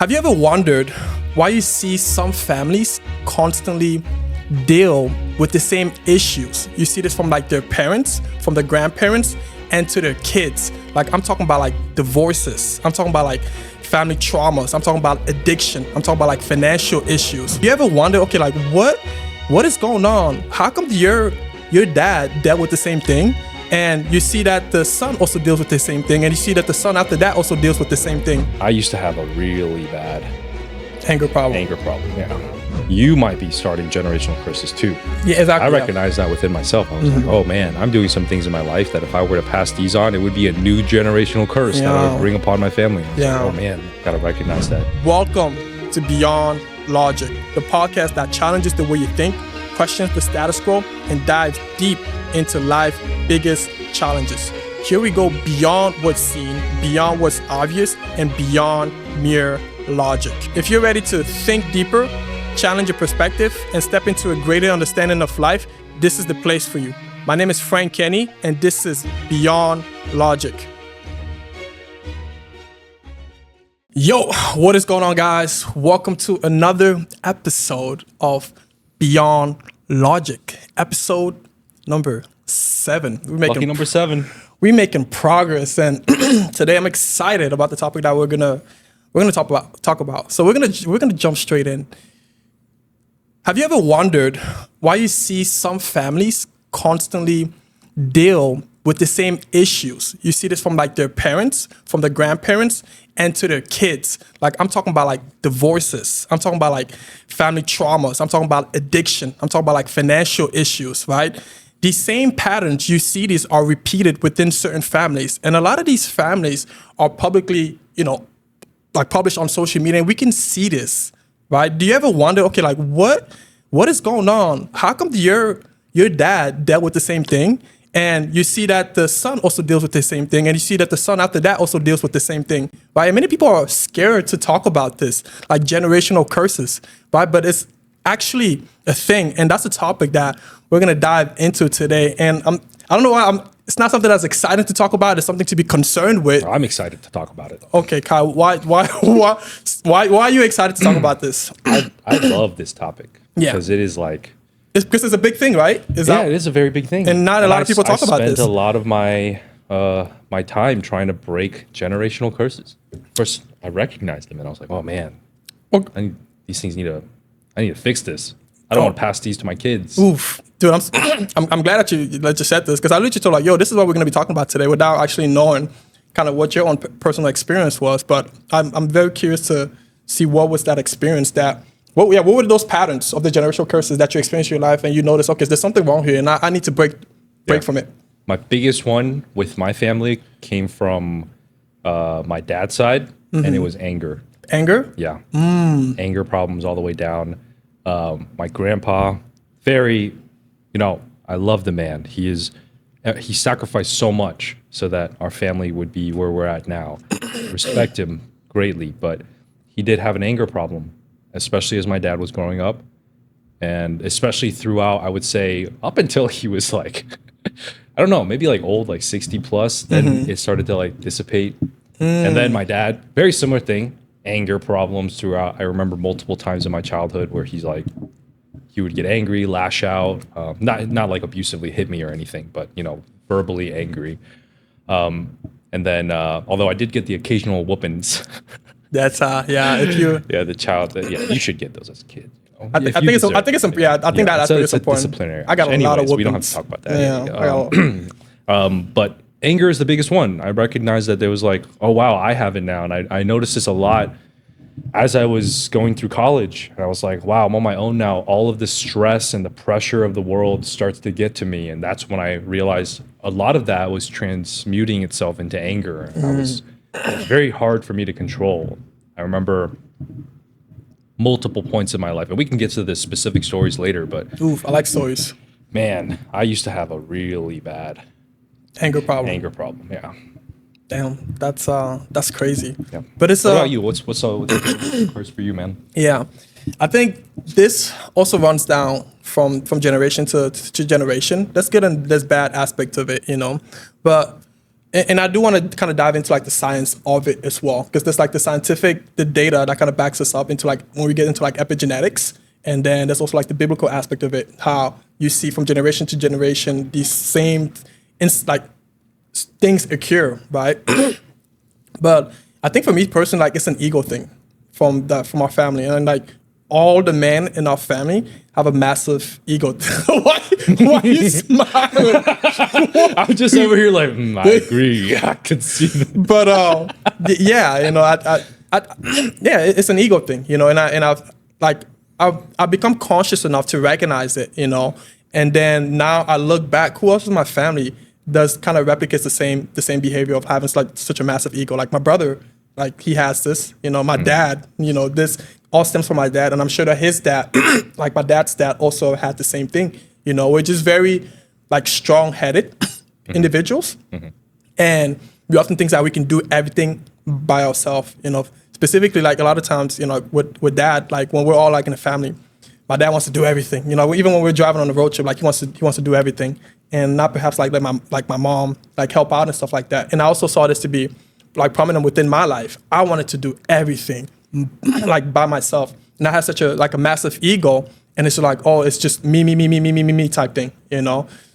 Have you ever wondered why you see some families constantly deal with the same issues? You see this from like their parents, from their grandparents, and to their kids. Like I'm talking about like divorces. I'm talking about like family traumas. I'm talking about addiction. I'm talking about like financial issues. You ever wonder, okay, like what is going on? How come your dad dealt with the same thing? And you see that the son also deals with the same thing, and you see that the son after that also deals with the same thing. I used to have a really bad anger problem. Yeah. You might be starting generational curses too. Yeah, exactly. I recognize that within myself. I was like, oh man, I'm doing some things in my life that if I were to pass these on, it would be a new generational curse that I would bring upon my family. Like, oh man, gotta recognize that. Welcome to Beyond Logic, the podcast that challenges the way you think, questions the status quo, and dives deep into life's biggest challenges. Here we go beyond what's seen, beyond what's obvious, and beyond mere logic. If you're ready to think deeper, challenge your perspective, and step into a greater understanding of life, this is the place for you. My name is Frank Kenny, and this is Beyond Logic. Yo, what is going on, guys? Welcome to another episode of Beyond Logic, episode number 7. Lucky number 7. We're making progress, and today I'm excited about the topic that we're gonna talk about. So we're gonna jump straight in. Have you ever wondered why you see some families constantly deal with the same issues? You see this from like their parents, from their grandparents, and to their kids. Like I'm talking about like divorces. I'm talking about like family traumas. I'm talking about addiction. I'm talking about like financial issues, right? These same patterns you see these are repeated within certain families. And a lot of these families are publicly, like published on social media, and we can see this, right? Do you ever wonder, okay, like what is going on? How come your dad dealt with the same thing? And you see that the son also deals with the same thing. And you see that the son after that also deals with the same thing, right? And many people are scared to talk about this, like generational curses, right? But it's actually a thing. And that's a topic that we're going to dive into today. And I don't know why it's not something that's exciting to talk about. It's something to be concerned with. I'm excited to talk about it. Okay, Kyle, why are you excited to talk about this? I love this topic because it is like, because it's a big thing, right? It is a very big thing. And not a lot of people talk about this. I spent a lot of my my time trying to break generational curses. First, I recognized them and I was like, oh man, these things I need to fix this. I don't want to pass these to my kids. Oof. Dude, I'm glad that you said this, because I literally told like, yo, this is what we're going to be talking about today without actually knowing kind of what your own personal experience was. But I'm very curious to see what was that experience what were those patterns of the generational curses that you experienced in your life and you noticed, okay, there's something wrong here and I need to break from it. My biggest one with my family came from my dad's side, and it was anger. Anger? Yeah. Anger problems all the way down. My grandpa, very, I love the man. He sacrificed so much so that our family would be where we're at now. Respect him greatly, but he did have an anger problem, especially as my dad was growing up, and especially throughout, I would say, up until he was like, I don't know, maybe like old, like 60 plus, then it started to like dissipate. And then my dad, very similar thing, anger problems throughout. I remember multiple times in my childhood where he would get angry, lash out, not like abusively hit me or anything, but verbally angry. And then although I did get the occasional whoopings. That's if you you should get those as a kid. I think that's pretty important. Disciplinary. I got a lot of whoopings. We don't have to talk about that. But anger is the biggest one. I recognized that there was like, oh wow, I have it now, and I noticed this a lot as I was going through college. And I was like, wow, I'm on my own now. All of the stress and the pressure of the world starts to get to me, and that's when I realized a lot of that was transmuting itself into anger. And it was very hard for me to control. I remember multiple points in my life, and we can get to the specific stories later, but I like stories. Man, I used to have a really bad anger problem. Yeah. Damn, that's crazy. Yeah. But it's what about you? What's the curse for you, man? Yeah, I think this also runs down from generation to generation. Let's get in this bad aspect of it, but And I do want to kind of dive into like the science of it as well, because there's like the data that kind of backs us up into like when we get into like epigenetics. And then there's also like the biblical aspect of it, how you see from generation to generation, these same things occur, right? But I think for me personally, like it's an ego thing from our family. And like all the men in our family have a massive ego. Why are you smiling? I'm just over here like, I agree. I can see that. But yeah, yeah, it's an ego thing, I've become conscious enough to recognize it, and then now I look back, who else in my family does kind of replicates the same behavior of having like such a massive ego? Like my brother, like he has this, my dad, this all stems from my dad, and I'm sure that his dad, like my dad's dad, also had the same thing. We're just very like strong-headed individuals, and we often think that we can do everything by ourselves. Specifically, like a lot of times, with dad, like when we're all like in a family, my dad wants to do everything. Even when we're driving on the road trip, like he wants to do everything, and not perhaps like my mom like help out and stuff like that. And I also saw this to be like prominent within my life. I wanted to do everything like by myself, and I had such a massive ego, and it's like, oh, it's just me type thing,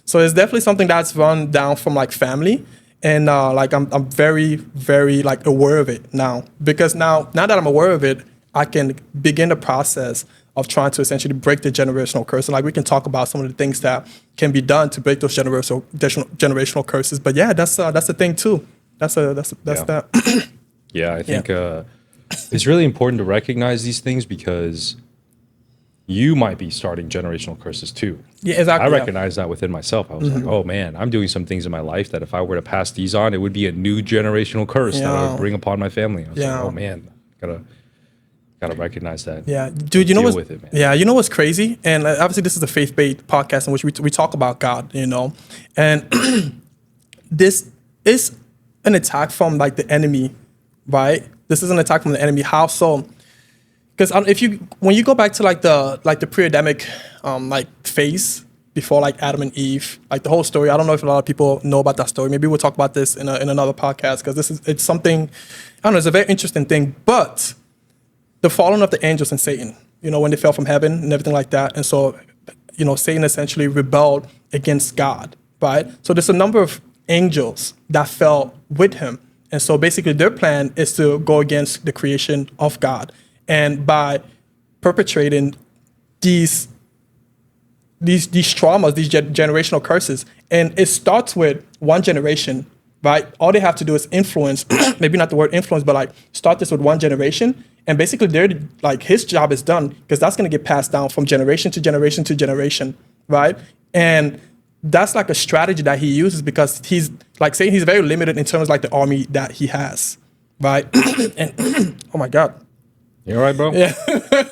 So it's definitely something that's run down from like family. And like I'm very, very like aware of it now, because now that I'm aware of it, I can begin the process of trying to essentially break the generational curse. And like we can talk about some of the things that can be done to break those generational curses. But yeah, that's the thing too. That's that. Yeah, I think it's really important to recognize these things, because you might be starting generational curses too. Yeah, exactly. I recognize that within myself. I was like, oh man, I'm doing some things in my life that if I were to pass these on, it would be a new generational curse that I would bring upon my family. I was like, oh man, gotta recognize that. Yeah, dude, with it, man. Yeah, you know what's crazy? And obviously this is a faith-based podcast in which we talk about God, and this is an attack from like the enemy, right? This is an attack from the enemy. How so? Because when you go back to like the pre-Adamic like phase before like Adam and Eve, like the whole story, I don't know if a lot of people know about that story. Maybe we'll talk about this in another podcast, because it's something, I don't know, it's a very interesting thing. But the falling of the angels and Satan, when they fell from heaven and everything like that, and so Satan essentially rebelled against God, right? So there's a number of angels that fell with him, and so basically their plan is to go against the creation of God. And by perpetrating these traumas, these generational curses, and it starts with one generation, right? All they have to do is influence, maybe not the word influence, but like start this with one generation, and basically his job is done, because that's going to get passed down from generation to generation to generation, right? And that's like a strategy that he uses, because he's like saying he's very limited in terms of like the army that he has, right? And oh my God. You all right, bro? Yeah,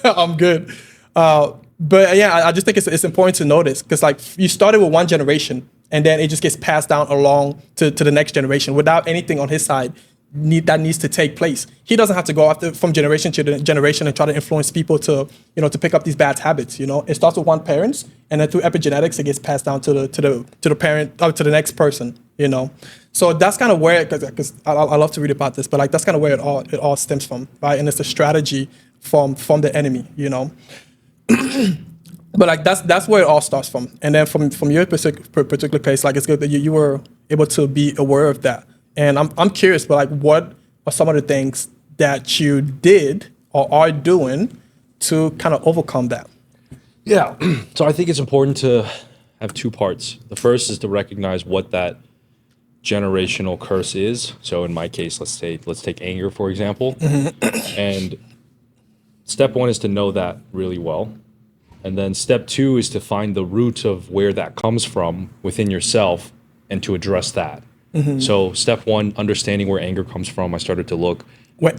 I'm good. But yeah, I just think it's important to notice, because like you started with one generation, and then it just gets passed down along to the next generation without anything on his side that needs to take place. He doesn't have to go after from generation to generation and try to influence people to pick up these bad habits. It starts with one parent, and then through epigenetics it gets passed down to the parent, to the next person. So that's kind of where, because I love to read about this, but like that's kind of where it all stems from, right? And it's a strategy from the enemy. But like that's where it all starts from. And then from your particular case, like it's good that you were able to be aware of that. And I'm curious, but like what are some of the things that you did or are doing to kind of overcome that? Yeah. So I think it's important to have two parts. The first is to recognize what that generational curse is. So in my case, let's take anger, for example. And step one is to know that really well. And then step two is to find the root of where that comes from within yourself and to address that. So step one, understanding where anger comes from. I started to look where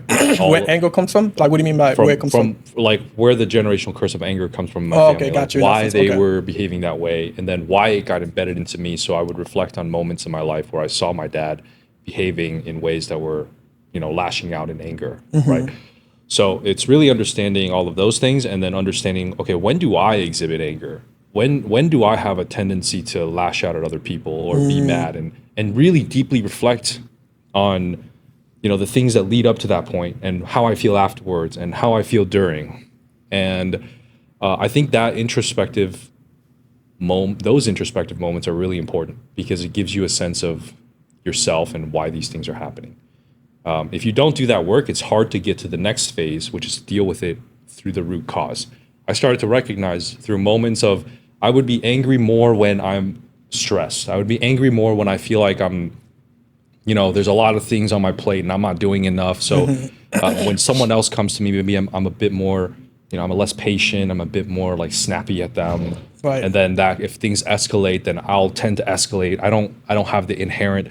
anger comes from. Like, what do you mean by where it comes from? Like where the generational curse of anger comes from in my family. Okay, got you. Why they were behaving that way, and then why it got embedded into me. So I would reflect on moments in my life where I saw my dad behaving in ways that were, lashing out in anger, right? So it's really understanding all of those things, and then understanding, okay, when do I exhibit anger? When do I have a tendency to lash out at other people or be mad? and really deeply reflect on, the things that lead up to that point and how I feel afterwards and how I feel during. And I think that those introspective moments are really important because it gives you a sense of yourself and why these things are happening. If you don't do that work, it's hard to get to the next phase, which is to deal with it through the root cause. I started to recognize through moments of I would be angry more when I'm stressed. I would be angry more when I feel like there's a lot of things on my plate and I'm not doing enough. So when someone else comes to me, maybe I'm a bit more, I'm less patient. I'm a bit more like snappy at them. Right. And then that if things escalate, then I'll tend to escalate. I don't have the inherent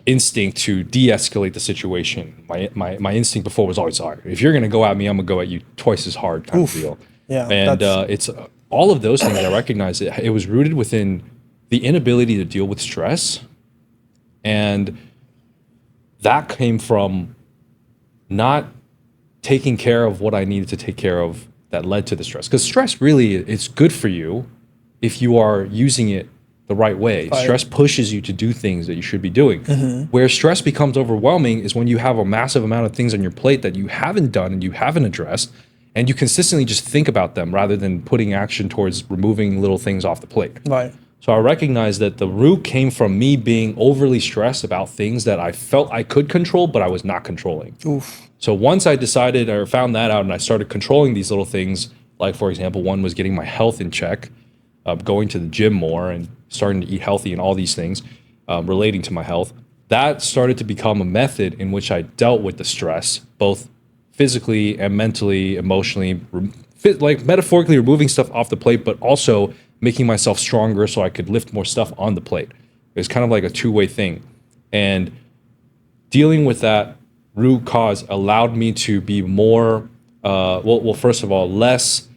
instinct to de-escalate the situation. My instinct before was always, all right, if you're going to go at me, I'm going to go at you twice as hard kind of deal. Yeah. And it's all of those things I recognize it was rooted within the inability to deal with stress. And that came from not taking care of what I needed to take care of that led to the stress. Because stress really is good for you if you are using it the right way. Right. Stress pushes you to do things that you should be doing. Where stress becomes overwhelming is when you have a massive amount of things on your plate that you haven't done and you haven't addressed, and you consistently just think about them rather than putting action towards removing little things off the plate. Right. So I recognized that the root came from me being overly stressed about things that I felt I could control, but I was not controlling. Oof. So once I decided or found that out and I started controlling these little things, like for example, one was getting my health in check, going to the gym more and starting to eat healthy and all these things relating to my health, that started to become a method in which I dealt with the stress, both physically and mentally, emotionally, like metaphorically removing stuff off the plate, but also making myself stronger so I could lift more stuff on the plate. It was kind of like a two-way thing. And dealing with that root cause allowed me to be more, first of all, less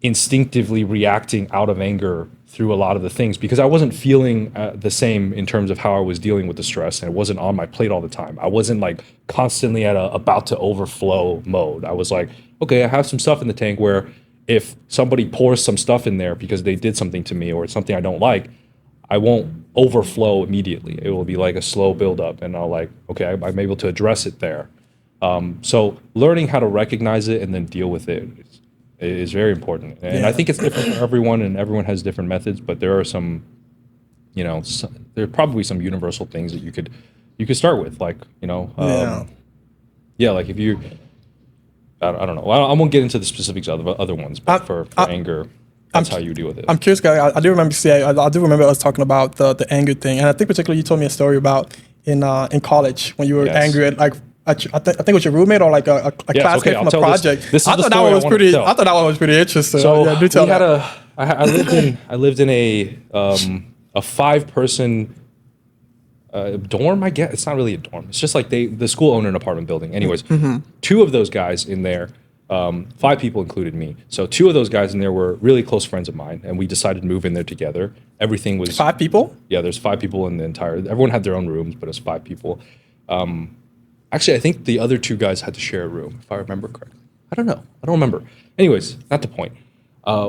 instinctively reacting out of anger through a lot of the things because I wasn't feeling the same in terms of how I was dealing with the stress, and it wasn't on my plate all the time. I wasn't like constantly at a about to overflow mode. I was like, okay, I have some stuff in the tank where if somebody pours some stuff in there because they did something to me or it's something I don't like, I won't overflow immediately. It will be like a slow buildup, and I'll like, okay, I'm able to address it there. So learning how to recognize it and then deal with it is very important. And I think it's different for everyone, and everyone has different methods, but there are some, there are probably some universal things that you could start with, like, like if you, I don't know. I won't get into the specifics of the other ones, but for anger, that's how you deal with it. I'm curious, guy. I do remember us talking about the anger thing, and I think particularly you told me a story about in college when you were angry at like I think it was your roommate or like a classmate from a project. This is I thought that one was pretty. I thought that one was pretty interesting. So yeah, do tell I lived in a 5-person dorm. I guess it's not really a dorm. It's just like the school owned an apartment building. Anyways, 2 of those guys in there, 5 people included me. So 2 of those guys in there were really close friends of mine, and we decided to move in there together. Everything was 5 people. Yeah, there's 5 people in the entire. Everyone had their own rooms, but it was 5 people. Actually, I think the other 2 guys had to share a room, if I remember correctly. I don't know. I don't remember. Anyways, not the point.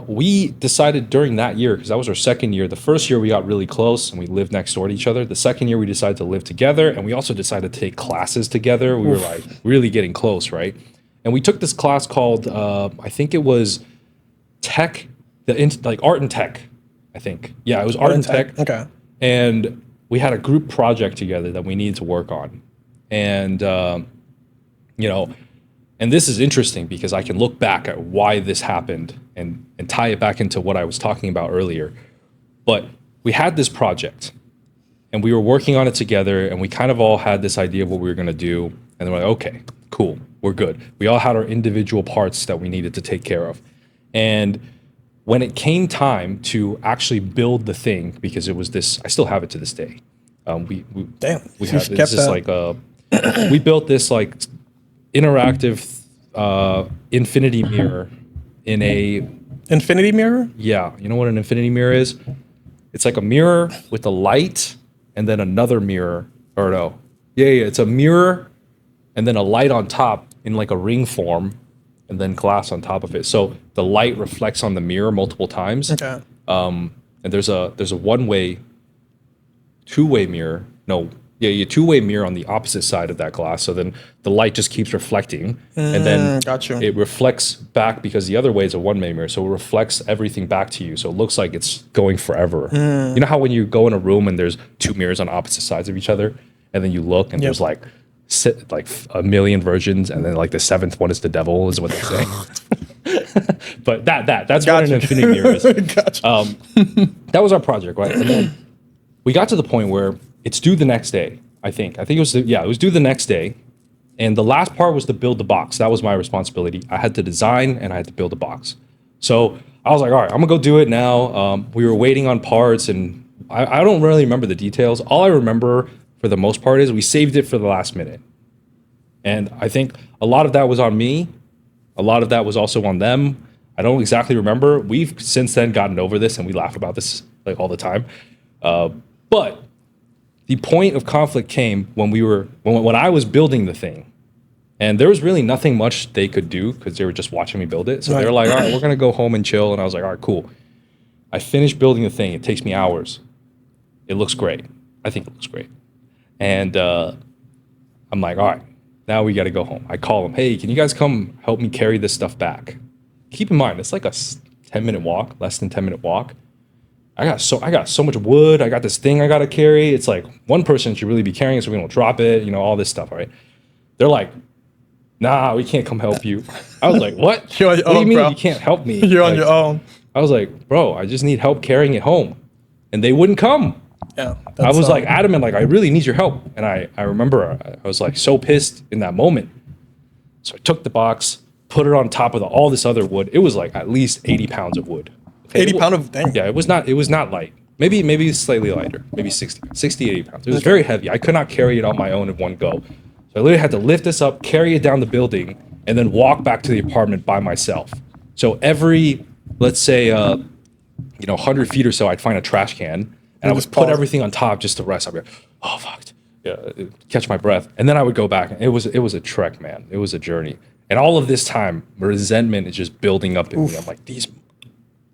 We decided during that year, because that was our second year. The first year we got really close and we lived next door to each other. The second year we decided to live together, and we also decided to take classes together. We were like really getting close, right? And we took this class called, I think it was tech, like art and tech, I think. Yeah, it was art and tech. Okay. And we had a group project together that we needed to work on. And, and this is interesting because I can look back at why this happened and tie it back into what I was talking about earlier. But we had this project and we were working on it together, and we kind of all had this idea of what we were going to do. And then we're like, okay, cool, we're good. We all had our individual parts that we needed to take care of. And when it came time to actually build the thing, because it was this, I still have it to this day. We built this like interactive infinity mirror in a infinity mirror. Yeah, you know what an infinity mirror is? It's like a mirror with a light and then another mirror. Or no, it's a mirror and then a light on top in like a ring form, and then glass on top of it. So the light reflects on the mirror multiple times. Okay. And there's a one-way two-way mirror. No, yeah, a two-way mirror on the opposite side of that glass. So then the light just keeps reflecting, and then Got you. it reflects back because the other way is a one-way mirror. So it reflects everything back to you. So it looks like it's going forever. You know how when you go in a room and there's two mirrors on opposite sides of each other, and then you look and there's like a million versions, and then like the seventh one is the devil, is what they say. But that's what an infinity mirror is. Gotcha. That was our project, right? And then we got to the point where it's due the next day. I think it was it was due the next day, and the last part was to build the box. That was my responsibility. I had to design and I had to build the box. So I was like, all right, I'm gonna go do it now. We were waiting on parts, and I don't really remember the details. All I remember for the most part is we saved it for the last minute, and I think a lot of that was on me. A lot of that was also on them. I don't exactly remember. We've since then gotten over this, and we laugh about this like all the time. But the point of conflict came when when I was building the thing, and there was really nothing much they could do because they were just watching me build it. So they were like, all right, we're gonna go home and chill. And I was like, all right, cool. I finished building the thing. It takes me hours. It looks great. I think it looks great. And I'm like, all right, now we got to go home. I call them, hey, can you guys come help me carry this stuff back? Keep in mind, it's like a 10-minute walk, less than 10-minute walk. I got so much wood. I got this thing I got to carry. It's like one person should really be carrying it so we don't drop it, all this stuff, all right? They're like, nah, we can't come help you. I was like, what? You're on your What do you own, mean bro. you can't help me? You're on Like, your own. I was like, bro, I just need help carrying it home. And they wouldn't come. Yeah. I was like adamant, like, I really need your help. And I remember I was like so pissed in that moment. So I took the box, put it on top of all this other wood. It was like at least 80 pounds of wood. Okay, 80 pounds of dang. Yeah, it was not light. Maybe slightly lighter, maybe 60, 80 pounds. It was very heavy. I could not carry it on my own in one go. So I literally had to lift this up, carry it down the building, and then walk back to the apartment by myself. So every, let's say, 100 feet or so, I'd find a trash can, and I would put everything on top just to rest. I'd be like, oh, fuck. Yeah, catch my breath. And then I would go back. It was a trek, man. It was a journey. And all of this time, resentment is just building up in me. I'm like,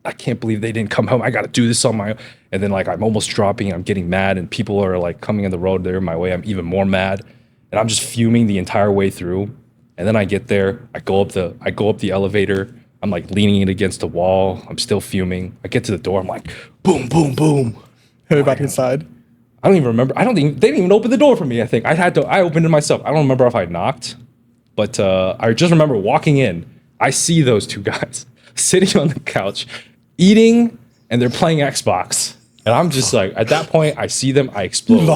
I can't believe they didn't come home. I got to do this on my own. And then like I'm almost dropping and I'm getting mad and people are like coming in the road, they're in my way. I'm even more mad. And I'm just fuming the entire way through. And then I get there, I go up the elevator. I'm like leaning it against the wall. I'm still fuming. I get to the door. I'm like, boom, boom, boom. Hit it back inside. I don't even remember. They didn't even open the door for me. I think I opened it myself. I don't remember if I knocked, but I just remember walking in. I see those two guys sitting on the couch, eating, and they're playing Xbox. And I'm just like, at that point, I see them, I explode.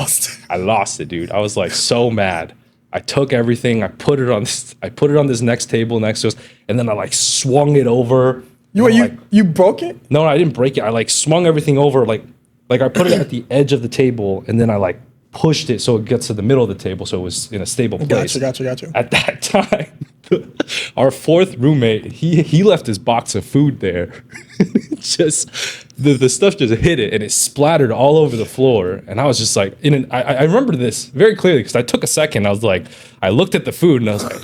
I lost it, dude. I was like so mad. I took everything, I put it on this next table next to us, and then I like swung it over. You broke it? No, I didn't break it. I like swung everything over, like I put it at the edge of the table, and then I like pushed it so it gets to the middle of the table, so it was in a stable place. Gotcha. At that time, our fourth roommate, he left his box of food there. Just the stuff just hit it, and it splattered all over the floor. And I was just like, I remember this very clearly because I took a second. I was like, I looked at the food, and I was like,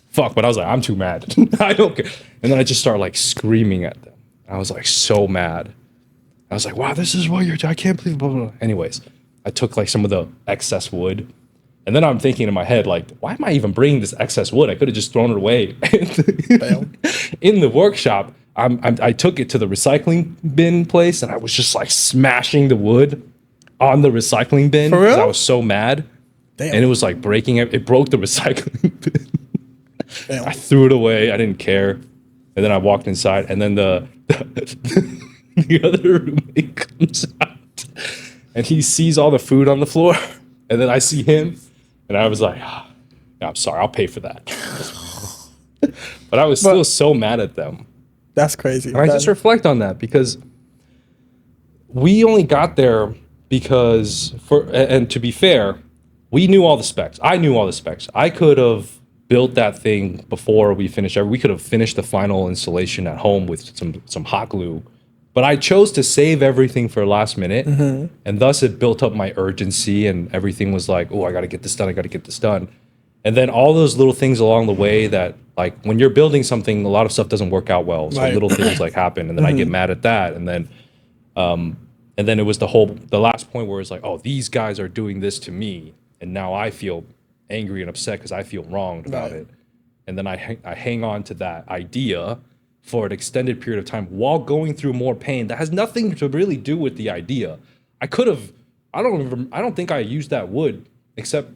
fuck. But I was like, I'm too mad. I don't care. And then I just started like screaming at them. I was like so mad. I was like, wow, this is what I can't believe, blah, blah, blah. Anyways, I took like some of the excess wood. And then I'm thinking in my head, like, why am I even bringing this excess wood? I could have just thrown it away. In the workshop, I took it to the recycling bin place, and I was just like smashing the wood on the recycling bin. For real? I was so mad. Damn. And it was like breaking it. It broke the recycling bin. Damn. I threw it away. I didn't care. And then I walked inside, and then the other roommate comes out, and he sees all the food on the floor, and then I see him, and I was like, oh, I'm sorry, I'll pay for that. But I was still so mad at them. That's crazy. And I just reflect on that because we only got there because, and to be fair, we knew all the specs. I knew all the specs. I could have built that thing before we finished. We could have finished the final installation at home with some hot glue. But I chose to save everything for last minute, and thus it built up my urgency, and everything was like, oh, I got to get this done. And then all those little things along the way that, like, when you're building something, a lot of stuff doesn't work out well. So little things like happen, and then I get mad at that. And then And then it was the last point where it's like, oh, these guys are doing this to me, and now I feel angry and upset because I feel wronged about Right. it. And then I hang on to that idea for an extended period of time while going through more pain that has nothing to really do with the idea. I could have, I don't think I used that wood except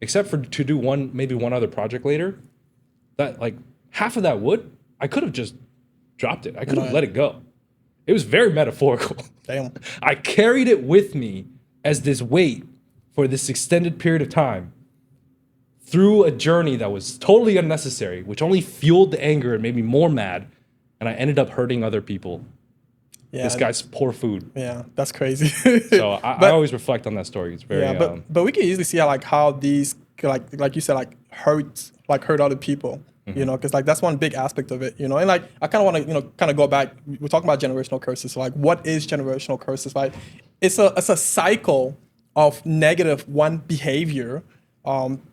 for to do maybe one other project later. That like half of that wood, I could have just dropped it. I could have Right. let it go. It was very metaphorical. Damn. I carried it with me as this weight for this extended period of time through a journey that was totally unnecessary, which only fueled the anger and made me more mad. And I ended up hurting other people. Yeah. This guy's poor food. Yeah, that's crazy. So I always reflect on that story. It's very yeah, but we can easily see how these like you said hurt other people. You know, because like that's one big aspect of it. You know, and like I kind of want to kind of go back. We're talking about generational curses. So, like, what is generational curses? Like, it's a cycle of negative one behavior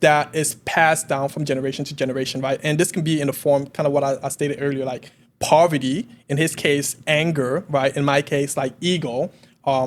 that is passed down from generation to generation, right? And this can be in the form kind of what I stated earlier, like poverty. In his case, anger, right? In my case, like ego.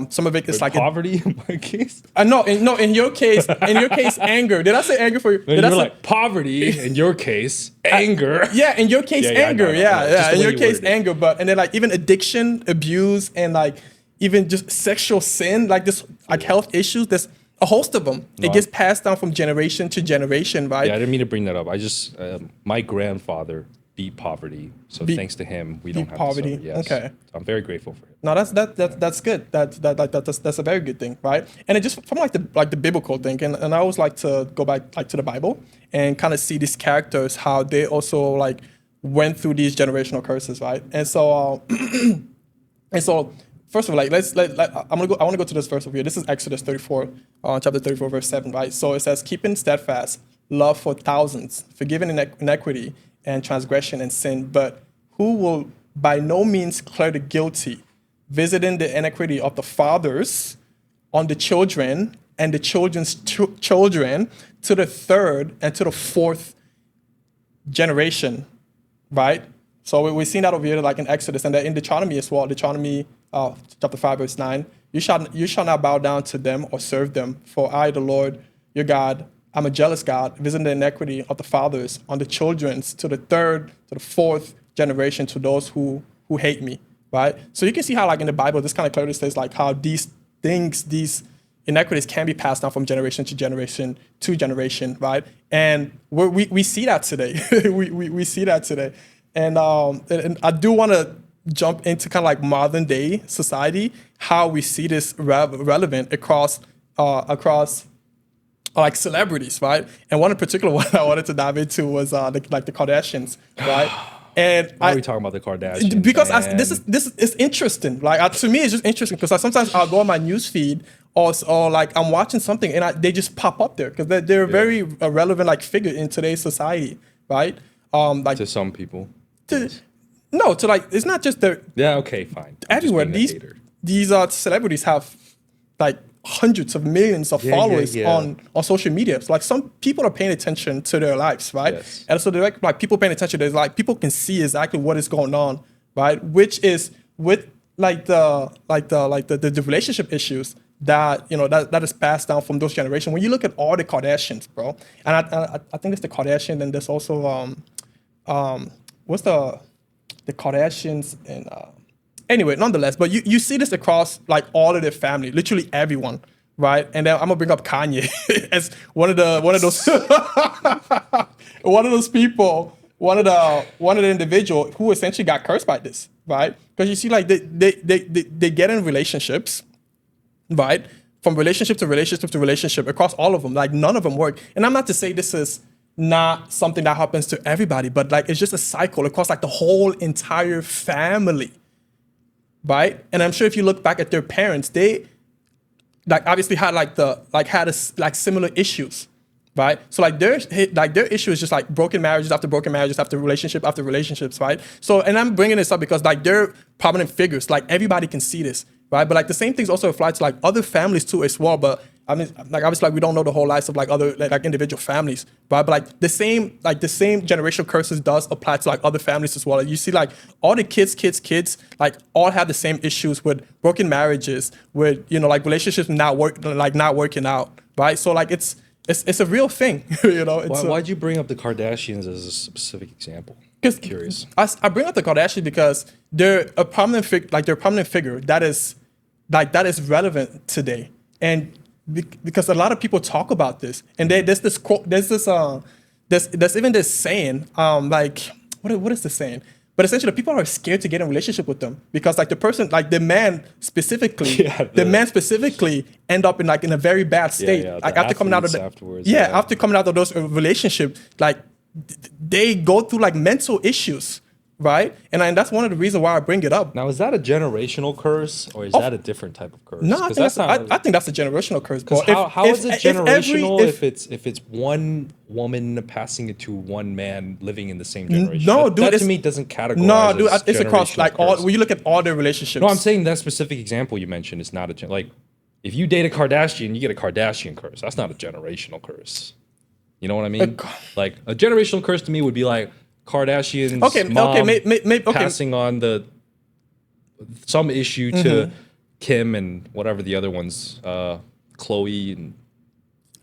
Some of it is like poverty in my case. No, in your case, anger. Did I say anger for you? No, Did I you're say, like poverty in your case, anger. yeah, in your case, anger. I know. Yeah. Just the In way your you case, worded it. anger. But and then like even addiction, abuse, and like even just sexual sin, like this, like health issues. There's a host of them. It gets passed down from generation to generation, right? Yeah, I didn't mean to bring that up. I just my grandfather beat poverty, so thanks to him, we don't have poverty. To suffer. Yes. Okay. So I'm very grateful for it. No, that's good. That's a very good thing, right? And it just from like the biblical thing, and I always like to go back like to the Bible and kind of see these characters how they also like went through these generational curses, right? And so first of all, like I want to go to this verse over here. This is Exodus 34, chapter 34, verse 7, right? So it says, keeping steadfast love for thousands, forgiving inequity and transgression and sin, but who will by no means clear the guilty, visiting the iniquity of the fathers on the children and the children's children to the third and to the fourth generation, right? So we've seen that over here, like in Exodus, and then in Deuteronomy as well. Deuteronomy chapter 5, verse 9. You shall not bow down to them or serve them, for I, the Lord, your God, I'm a jealous God, visiting the iniquity of the fathers on the children's to the third, to the fourth generation, to those who hate me, right? So you can see how, like in the Bible, this kind of clearly says like how these things, these inequities can be passed down from generation to generation, right? And we see that today. we see that today. And I do want to jump into kind of like modern day society, how we see this relevant across like celebrities, right? And one in particular one I wanted to dive into was the Kardashians, right? And Why are we talking about the Kardashians? because man? this is interesting. Like to me, it's just interesting because sometimes I'll go on my news feed or like I'm watching something and they just pop up there because they're a very relevant like figure in today's society, right? Like to some people. to like it's not just the Yeah. Okay. Fine. I'm everywhere. just being a hater. These celebrities have like hundreds of millions of followers on social media. So like some people are paying attention to their lives, right? Yes. And so they're like people paying attention. There's like people can see exactly what is going on, right? Which is with the relationship issues that that is passed down from those generations. When you look at all the Kardashians, bro, and I think it's the Kardashian, and there's also what's the Kardashians and anyway, nonetheless, but you see this across like all of their family, literally everyone, right? And then I'm gonna bring up Kanye as one of those people, one of the individual who essentially got cursed by this, right? Because you see, like they get in relationships, right? From relationship to relationship to relationship across all of them, like none of them work. And I'm not to say this is not something that happens to everybody, but like it's just a cycle across like the whole entire family. Right, and I'm sure if you look back at their parents, they like obviously had similar issues, right? So like their issue is just like broken marriages after relationship after relationships, right? So and I'm bringing this up because like they're prominent figures, like everybody can see this, right? But like the same things also apply to like other families too as well. But I mean, like obviously, like we don't know the whole lives of like other like individual families, right? But like the same generational curses does apply to like other families as well. Like, you see, like all the kids, like all have the same issues with broken marriages, with like relationships not working out, right? So like it's a real thing, Why'd you bring up the Kardashians as a specific example? Because Curious. I bring up the Kardashians because they're a prominent figure that is relevant today, and because a lot of people talk about this, and there's this quote, there's even this saying, like what is the saying? But essentially, people are scared to get in a relationship with them because like the person, like the man specifically, the man specifically end up in a very bad state. Like after coming out of after coming out of those relationships, like they go through like mental issues, right? And that's one of the reasons why I bring it up. Now, is that a generational curse, or is that a different type of curse? No, I think that's a generational curse. Because how is it generational if it's one woman passing it to one man living in the same generation? No, dude, that to me doesn't categorize. No, dude, it's across like curse. all. When you look at all their relationships. No, I'm saying that specific example you mentioned is not like if you date a Kardashian, you get a Kardashian curse. That's not a generational curse. You know what I mean? Like a generational curse to me would be like Kardashian's mom passing on some issue to Kim and whatever the other ones, Chloe and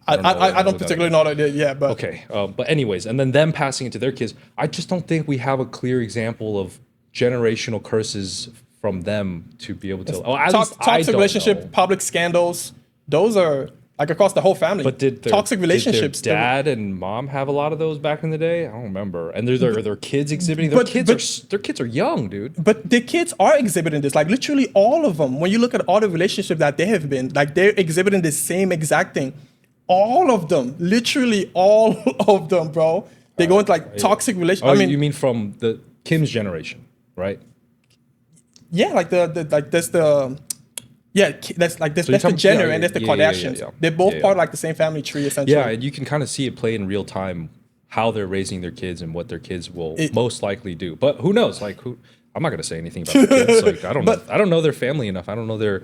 I don't particularly know that yet, but okay. But anyways, and then them passing it to their kids. I just don't think we have a clear example of generational curses from them to be able to. Toxic relationship, public scandals. Those are like across the whole family. But toxic relationships? Did their dad and mom have a lot of those back in the day? I don't remember. And their kids exhibiting. Their kids are young, dude. But the kids are exhibiting this. Like literally all of them. When you look at all the relationships that they have been, like they're exhibiting the same exact thing. All of them, literally all of them, bro. They go into like toxic relationships. Oh, I mean, you mean from the Kim's generation, right? Yeah, like that's the. Yeah, that's the Jenner and that's the Kardashians. Yeah. They're both part of like the same family tree, essentially. Yeah, and you can kind of see it play in real time how they're raising their kids and what their kids will most likely do. But who knows? Like, I'm not gonna say anything about the kids. Like, I don't know their family enough. I don't know their,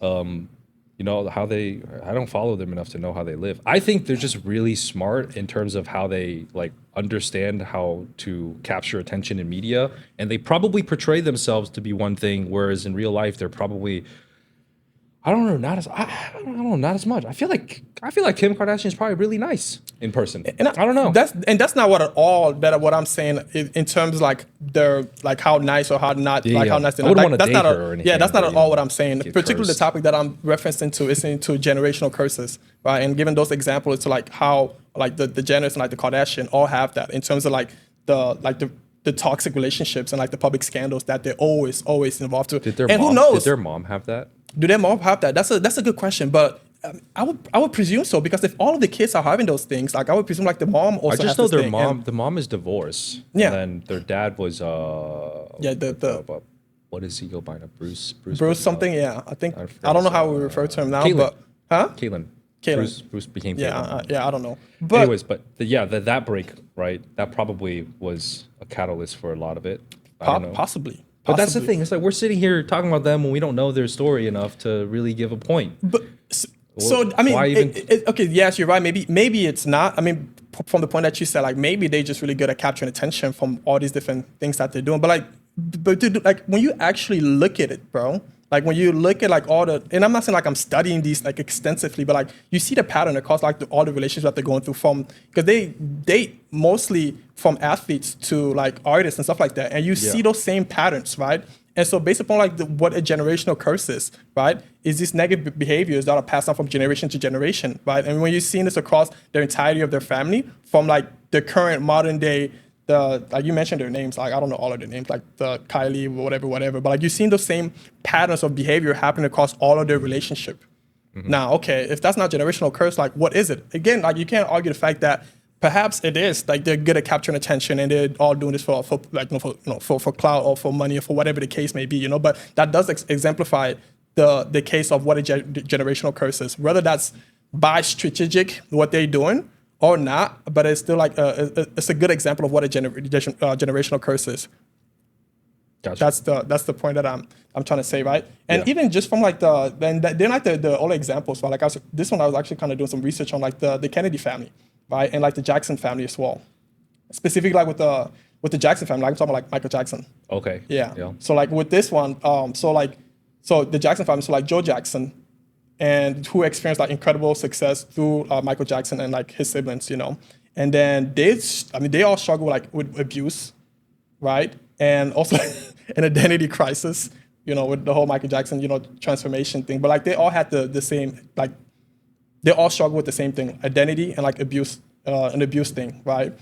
how they. I don't follow them enough to know how they live. I think they're just really smart in terms of how they like understand how to capture attention in media, and they probably portray themselves to be one thing, whereas in real life they're probably. I don't know, not as much. I feel like Kim Kardashian is probably really nice in person. And I don't know. That's not what I'm saying in terms of like they're like how nice or how not how nice they're not. I wouldn't like, want to date her or anything. Yeah, that's not at all what I'm saying. Particularly the topic that I'm referencing to is into generational curses, right? And giving those examples to like how like the Jenners and like the Kardashian all have that in terms of like the toxic relationships and like the public scandals that they're always involved with. Who knows? Did their mom have that? Do their mom have that? That's a good question, but I would presume so because if all of the kids are having those things, like I would presume like the mom also. I just know their mom. The mom is divorced. Yeah. And then their dad was what does he go by now? Bruce something. Yeah, I think I don't know how we refer to him now, Caitlyn. but Caitlyn. Bruce became Caitlyn. Yeah, I don't know. But anyways, that break, right? That probably was a catalyst for a lot of it. I don't know. Possibly. But that's the thing. It's like we're sitting here talking about them when we don't know their story enough to really give a point. But so I mean, okay, yes, you're right. Maybe it's not. I mean, from the point that you said, like maybe they're just really good at capturing attention from all these different things that they're doing. But dude, like when you actually look at it, bro. Like when you look at like all the, and I'm not saying like I'm studying these like extensively, but like you see the pattern across like all the relationships that they're going through from, because they date mostly from athletes to like artists and stuff like that. And you see those same patterns, right? And so based upon like what a generational curse is, right, is these negative behaviors that are passed on from generation to generation, right? And when you're seeing this across their entirety of their family, from like the current modern day, like you mentioned their names, like I don't know all of their names, like the Kylie, whatever. But like you've seen those same patterns of behavior happening across all of their relationship. Mm-hmm. Now, okay, if that's not generational curse, like what is it? Again, like you can't argue the fact that perhaps it is like they're good at capturing attention and they're all doing this for clout or for money or for whatever the case may be, But that does exemplify the case of what a generational curse is, whether that's by strategic what they're doing or not, but it's still like it's a good example of what a generational curse is. Gotcha. That's the point that I'm trying to say, right? And Yeah. even just from like then like the older examples, right? Like this one I was actually kind of doing some research on like the Kennedy family, right? And like the Jackson family as well. Specifically like with the Jackson family, like I'm talking about like Michael Jackson. Okay. Yeah. So like with this one, so the Jackson family, so like Joe Jackson, and who experienced like incredible success through Michael Jackson and like his siblings, and then they all struggle like with abuse, right? And also an identity crisis, with the whole Michael Jackson, transformation thing. But like they all had the same, like they all struggle with the same thing, identity and like abuse, an abuse thing, right?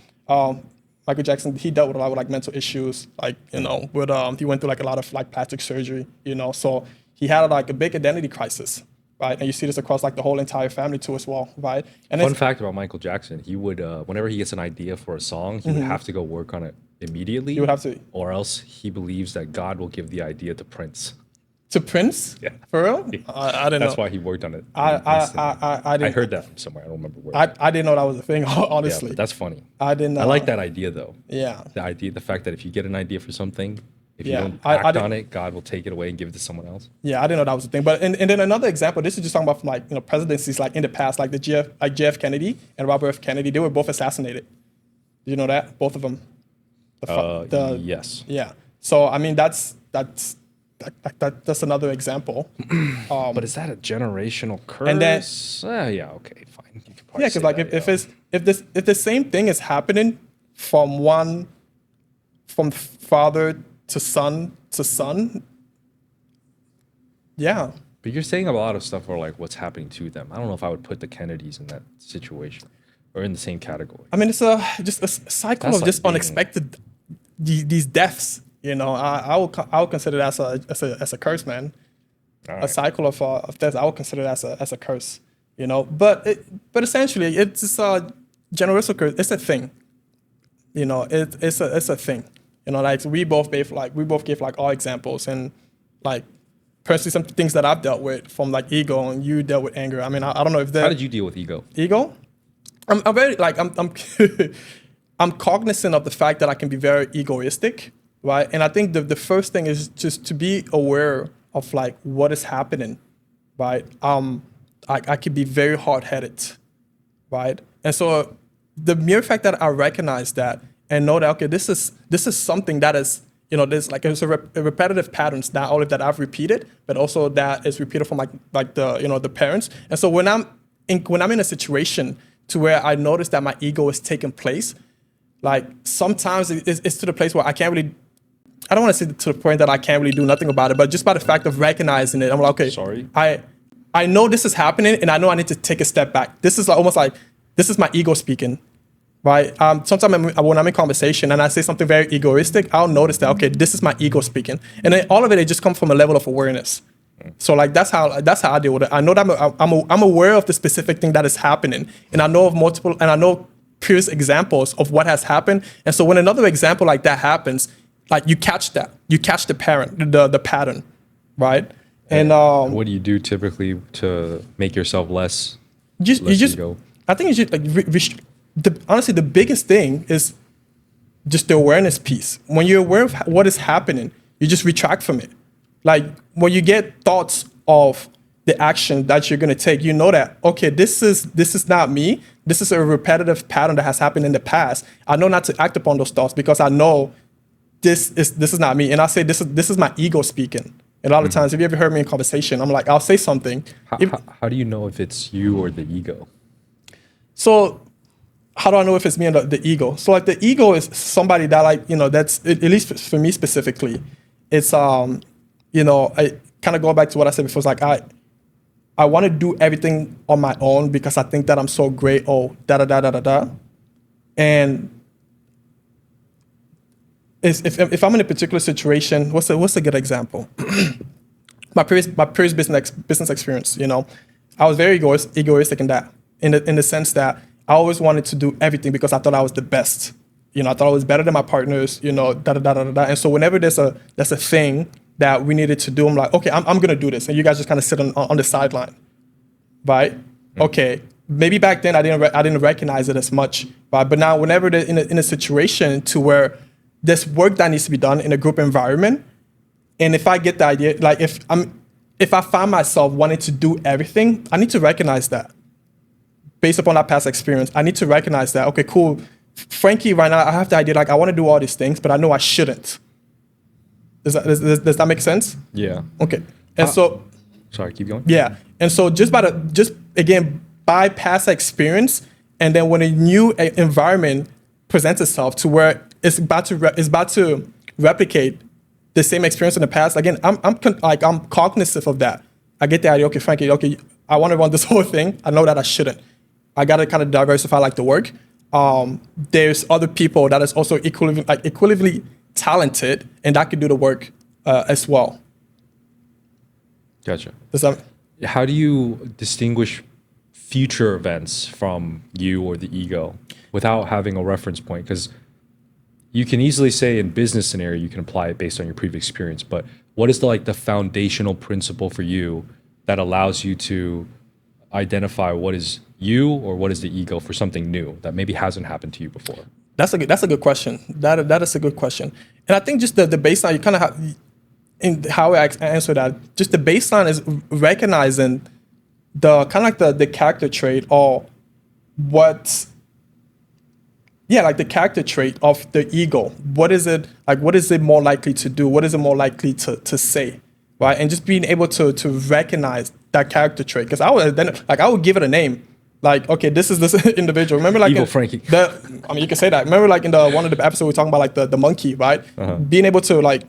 Michael Jackson, he dealt with a lot of like mental issues, like, with he went through like a lot of like plastic surgery, so he had like a big identity crisis, right? And you see this across like the whole entire family too as well, right? And Fun fact about Michael Jackson, he would, whenever he gets an idea for a song, he would have to go work on it immediately. He would have to. Or else he believes that God will give the idea to Prince. To Prince? Yeah. For real? Yeah. I didn't know. That's why he worked on it. I I heard that from somewhere. I don't remember where. I didn't know that was a thing, Yeah, honestly. but that's funny. I didn't know. I like that idea though. Yeah. The fact that if you get an idea for something, if you Yeah. don't I act didn't- on it, God will take it away and give it to someone else. Yeah, I didn't know that was a thing. But and then another example, this is just talking about from like, presidencies like in the past, like JF Kennedy and Robert F. Kennedy, they were both assassinated. Did you know that? Both of them. Yes. Yeah. So I mean that's another example. But is that a generational curse? And then- yeah, okay, fine. You could probably Yeah, say because like that, if the same thing is happening from father to son, yeah. But you're saying a lot of stuff are like what's happening to them. I don't know if I would put the Kennedys in that situation or in the same category. I mean, it's just a cycle That's of like just being- unexpected these deaths. I would consider that as a curse, man. All A right. cycle of death. I would consider that as a curse. But essentially, it's just a generational curse. It's a thing. It's a thing. Like we both gave like all examples, and like personally some things that I've dealt with from like ego, and you dealt with anger. I mean, I don't know if How did you deal with ego? ego. I'm very like I'm I'm cognizant of the fact that I can be very egoistic, right? And I think the first thing is just to be aware of like what is happening, right? I could be very hard-headed, right? And so the mere fact that I recognize that and know that, okay, this is something that is, there's like it's a repetitive patterns, not only that I've repeated, but also that is repeated from like the the parents. And so when I'm in a situation to where I notice that my ego is taking place, like sometimes it's to the place where I can't really, I don't want to say to the point that I can't really do nothing about it, but just by the fact of recognizing it, I'm like, okay, Sorry? I know this is happening, and I know I need to take a step back. This is like, almost like, this is my ego speaking, right? Sometimes when I'm in conversation and I say something very egoistic, I'll notice that, okay, this is my ego speaking. And then all of it just comes from a level of awareness. So like, that's how I deal with it. I know that I'm aware of the specific thing that is happening, and I know of I know previous examples of what has happened. And so when another example like that happens, like you catch the pattern, right? And What do you do typically to make yourself less ego? I think you should like honestly the biggest thing is just the awareness piece. When you're aware of what is happening, you just retract from it. Like when you get thoughts of the action that you're gonna take, you know that, okay, this is not me. This is a repetitive pattern that has happened in the past. I know not to act upon those thoughts because I know this is not me. And I say this is my ego speaking. And a lot of times, if you ever heard me in conversation, I'm like, I'll say something. How do you know if it's you or the ego? So how do I know if it's me and the ego? So like the ego is somebody that like, that's, at least for me specifically, it's, I kind of go back to what I said before. It's like, I want to do everything on my own because I think that I'm so great. Oh, da-da-da-da-da-da. And if I'm in a particular situation, what's a good example? my previous business experience, I was very egoistic in that, in the sense that I always wanted to do everything because I thought I was the best. I thought I was better than my partners, da-da-da-da-da. And so whenever there's a thing that we needed to do, I'm like, okay, I'm gonna do this, and you guys just kind of sit on the sideline, right? Mm-hmm. Okay, maybe back then I didn't recognize it as much, right? But now whenever they're in a situation to where there's work that needs to be done in a group environment, And if I get the idea, like if I find myself wanting to do everything, I need to recognize that based upon that past experience. I need to recognize that, okay, cool. Frankie, right now, I have the idea, like, I want to do all these things, but I know I shouldn't. Does that make sense? Yeah. Okay. And so, Sorry, keep going. yeah. And so just again, by past experience, and then when a new environment presents itself to where it's about to replicate the same experience in the past, again, I'm cognizant of that. I get the idea, okay, Frankie, okay, I want to run this whole thing. I know that I shouldn't. I got to kind of diversify like the work. There's other people that is also equivalently talented and that could do the work as well. Gotcha. Does that? How do you distinguish future events from you or the ego without having a reference point? Because you can easily say in business scenario, you can apply it based on your previous experience, but what is the foundational principle for you that allows you to identify what is you or what is the ego for something new that maybe hasn't happened to you before? That's a good question. That is a good question. And I think just the baseline, you kind of have, in how I answer that, just the baseline is recognizing the kind of like the character trait or what, yeah, like the character trait of the ego. What is it more likely to do? What is it more likely to say, right? And just being able to recognize that character trait. Because I would give it a name. Like, okay, this is this individual. Remember, like Evil Frankie. You can say that. Remember, like in one of the episodes we were talking about, like the monkey, right? Being able to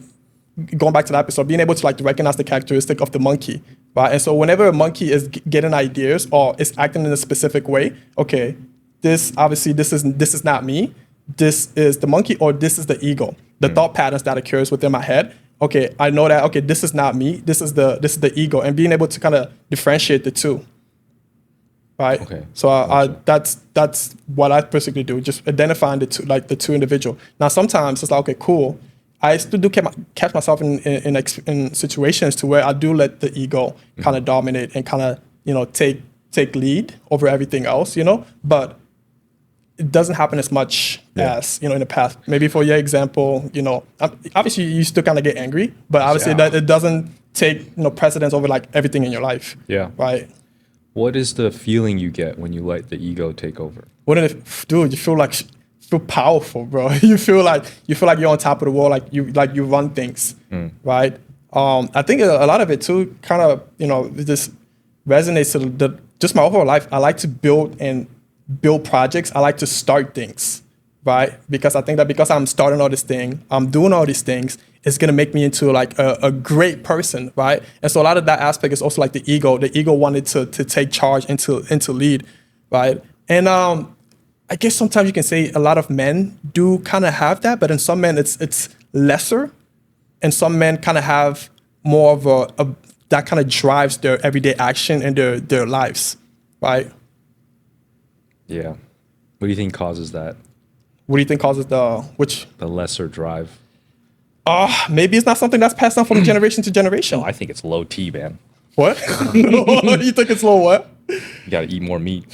going back to that episode, being able to recognize the characteristic of the monkey, right? And so whenever a monkey is getting ideas or is acting in a specific way, okay, this is not me. This is the monkey, or this is the ego. The thought patterns that occurs within my head. Okay, I know that. Okay, this is not me. This is the ego, and being able to kind of differentiate the two. Right. Okay. So that's what I basically do. Just identifying the two individual. Now sometimes it's like, okay, cool. I still do catch myself in situations to where I do let the ego kind of dominate and kind of take lead over everything else. But it doesn't happen as much as in the past. Maybe for your example, obviously you still kind of get angry, but obviously that it doesn't take precedence over everything in your life. Yeah. Right. What is the feeling you get when you let the ego take over? Dude, you feel powerful, bro. You feel like you're on top of the world, like you run things, right? I think a lot of it too, kind of it just resonates to just my overall life. I like to build projects. I like to start things, right? Because I think that because I'm starting all this thing, I'm doing all these things, it's gonna make me into a great person, right? And so a lot of that aspect is also the ego. The ego wanted to take charge and to lead, right? And I guess sometimes you can say a lot of men do kind of have that, but in some men it's lesser, and some men kind of have more of a that kind of drives their everyday action and their lives, right? Yeah. What do you think causes that? What do you think causes the lesser drive? Maybe it's not something that's passed on from generation to generation. No, I think it's low T, man. What? You think it's low what? You gotta eat more meat.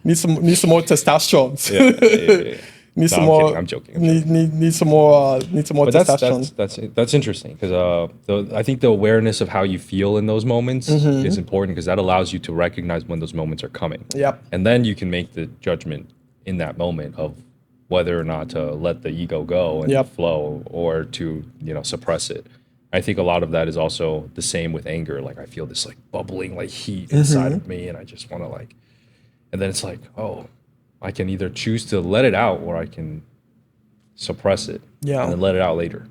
Need some more testosterone. Yeah. Need some more. Kidding. I'm joking. Need some more. Need some more but testosterone. That's interesting because I think the awareness of how you feel in those moments is important because that allows you to recognize when those moments are coming. Yep. And then you can make the judgment in that moment of whether or not to let the ego go and flow or to suppress it. I think a lot of that is also the same with anger. Like I feel this bubbling heat inside of me, and I just want to and then it's I can either choose to let it out or I can suppress it. Yeah. And then let it out later.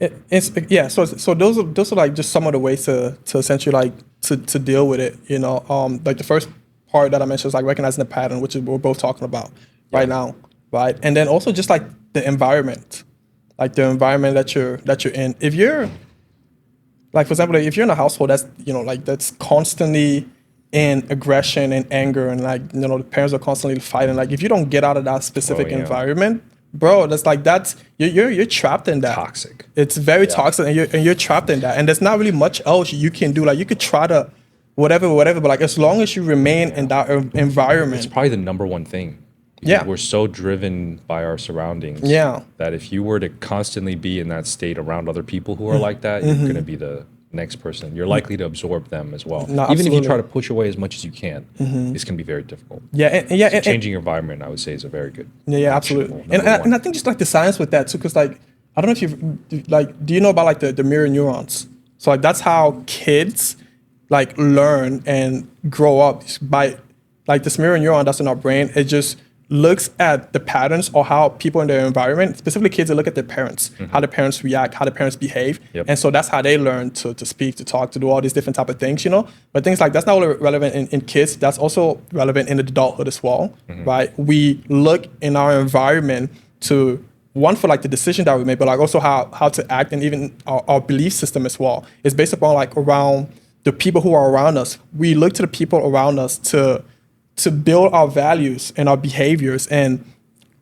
So those are just some of the ways to essentially to deal with it. The first part that I mentioned is recognizing the pattern, which is what we're both talking about right now, right? And then also just the environment. The environment that you're in. If you're for example, if you're in a household that's that's constantly in aggression and anger and the parents are constantly fighting, if you don't get out of that specific environment, bro, that's you're trapped in that. Toxic. It's very toxic, and you're trapped in that, and there's not really much else you can do. You could try to whatever, but as long as you remain in that environment, it's probably the number one thing Because Yeah. we're so driven by our surroundings Yeah. that if you were to constantly be in that state around other people who are like that, you're going to be the next person. You're likely to absorb them as well. No, Even if you absolutely. try to push away as much as you can, it's going to be very difficult. Yeah, yeah, So changing your environment, I would say, is a very good. yeah, actionable absolutely. And, number and one. I think just like the science with that too, because like I don't know if you've like, do you know about like the mirror neurons? So like that's how kids like learn and grow up by like this mirror neuron that's in our brain. It just looks at the patterns or how people in their environment, specifically kids, they look at their parents, how the parents react, how the parents behave. Yep. And so that's how they learn to speak, to talk, to do all these different type of things, you know? But things like that's not only relevant in kids, that's also relevant in adulthood as well, right? We look in our environment to one for like the decision that we make, but like also how to act and even our belief system as well. It's based upon like around the people who are around us. We look to the people around us to build our values and our behaviors and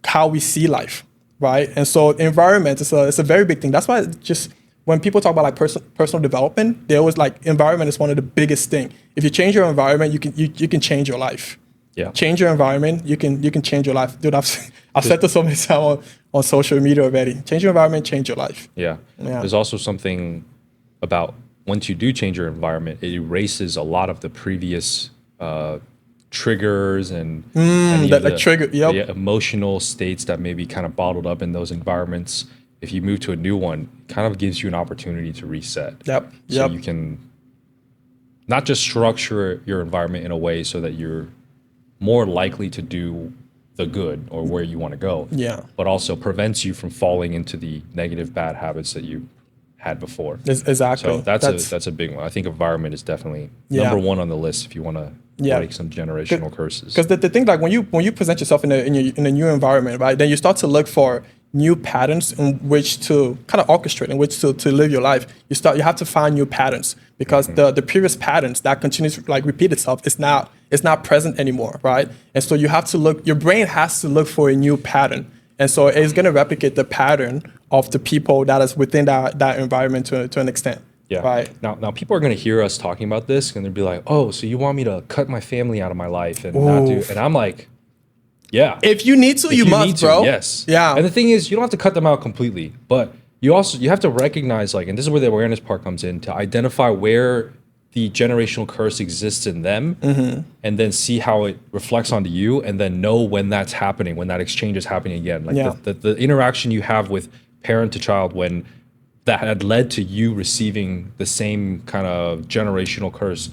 how we see life, right? And so environment is a very big thing. That's why just when people talk about like personal development, they always like environment is one of the biggest thing. If you change your environment, you can change your life. Yeah. Change your environment, you can change your life. Dude, I've said this so many times on social media already. Change your environment, change your life. Yeah. Yeah. There's also something about once you do change your environment, it erases a lot of the previous triggers and any that of like trigger, yep. the emotional states that may be kind of bottled up in those environments. If you move to a new one, it kind of gives you an opportunity to reset. Yep. So Yep. you can not just structure your environment in a way so that you're more likely to do the good or where you want to go, Yeah. but also prevents you from falling into the negative bad habits that you had before. Exactly. So that's a big one. I think environment is definitely Yeah. number one on the list if you want to Yeah. break some generational curses. Because the thing, like when you present yourself in a new environment, right, then you start to look for new patterns in which to kind of orchestrate, in which to live your life. You have to find new patterns because the previous patterns that continues to like repeat itself is not present anymore, right? And so you have to look. Your brain has to look for a new pattern, and so it's going to replicate the pattern of the people that is within that environment to an extent. Yeah. Right. Now people are going to hear us talking about this and they'll be like, "Oh, so you want me to cut my family out of my life and not do?" And I'm like, "Yeah. If you need to, If you must, need to, bro. yes. Yeah. And the thing is, you don't have to cut them out completely, but you have to recognize, like, and this is where the awareness part comes in, to identify where the generational curse exists in them, and then see how it reflects onto you, and then know when that's happening, when that exchange is happening again. Like Yeah. the interaction you have with parent to child when that had led to you receiving the same kind of generational curse.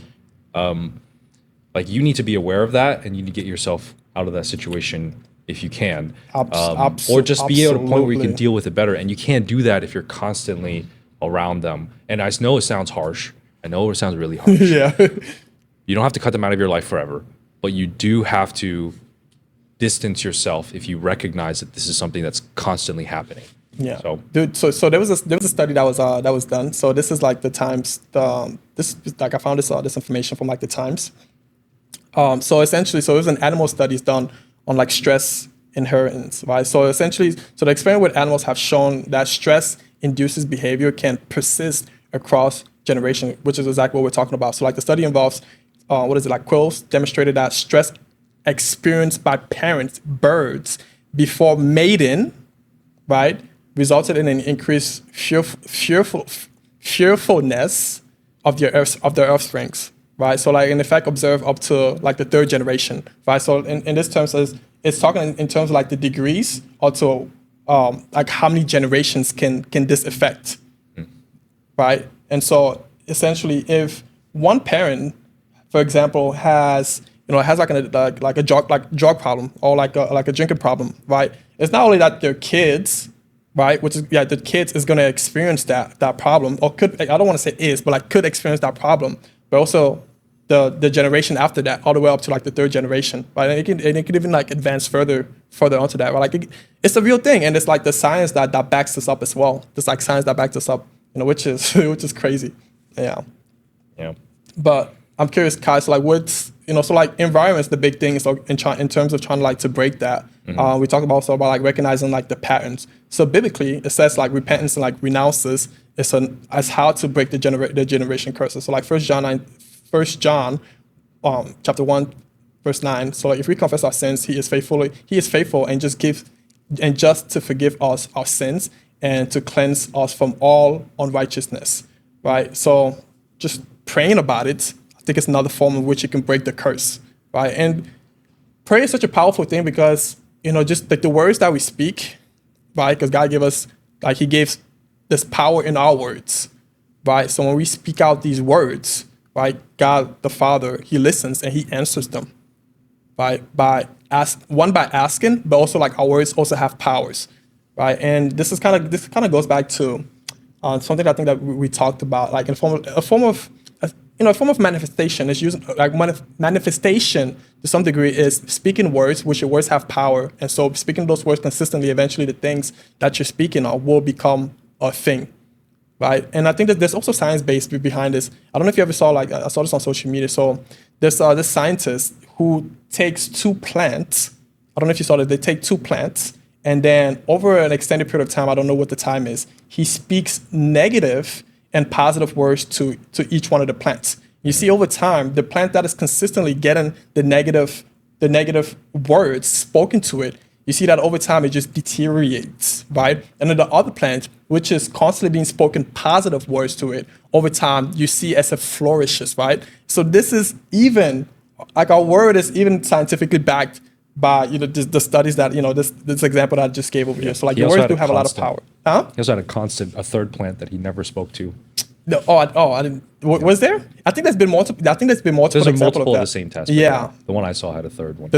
Like you need to be aware of that, and you need to get yourself out of that situation if you can, or just be at a point where you can absolutely. deal with it better. And you can't do that if you're constantly around them. And I know it sounds harsh. I know it sounds really harsh. Yeah. You don't have to cut them out of your life forever, but you do have to distance yourself if you recognize that this is something that's constantly happening. Yeah, So dude. So there was a study that was done. So this is like the Times. This like I found this information from like the Times. So essentially, it was an animal studies done on like stress inheritance, right? So essentially, the experiment with animals have shown that stress induces behavior can persist across generation, which is exactly what we're talking about. So like the study involves, quills demonstrated that stress experienced by parents, birds, before mating, right, resulted in an increased fearfulness of their offsprings, right? So like in effect observed up to like the third generation, right? So in this terms, it's talking in terms of like the degrees or to like how many generations can this affect, right? And so essentially if one parent, for example, has like a drug problem or like a drinking problem, right? It's not only that their kids, right, the kids is going to experience that problem, or could, I don't want to say is, but like could experience that problem, but also the generation after that, all the way up to like the third generation, right? And it can even like advance further onto that, right? Like it's a real thing, and it's like the science that backs this up as well. There's like science that backs this up, which is crazy, yeah. yeah. But I'm curious, Kai, so like what's, so like environment's the big thing, so in terms of trying to like to break that. We talked about also about like recognizing like the patterns. So biblically, it says like repentance and like renounces as how to break the generation curses. So like First John chapter 1 verse 9. So like if we confess our sins, he is faithful and just to forgive us our sins and to cleanse us from all unrighteousness, right? So just praying about it, I think it's another form in which you can break the curse, right? And prayer is such a powerful thing because, just like the words that we speak, right? Because God he gave this power in our words, right? So when we speak out these words, right, God the Father, he listens and he answers them, right? By asking, but also like our words also have powers, right? And this kind of goes back to something I think that we talked about, like in a form of manifestation. Is using like manifestation to some degree is speaking words, which your words have power, and so speaking those words consistently, eventually the things that you're speaking of will become a thing, right? And I think that there's also science based behind this. I don't know if you ever saw, like, I saw this on social media. So there's this scientist who takes two plants. I don't know if you saw that. They take two plants, and then over an extended period of time, I don't know what the time is, he speaks negative and positive words to each one of the plants. You see, over time, the plant that is consistently getting the negative words spoken to it, you see that over time it just deteriorates, right? And then the other plant, which is constantly being spoken positive words to it, over time you see as it flourishes, right? So this is even, like, our word is even scientifically backed by the studies that this example that I just gave over here. So like the words do have a lot of power. Huh? He also had a third plant that he never spoke to. No, I didn't. Was there? I think there's been multiple. There's a multiple of the same test. Yeah, the one I saw had a third one.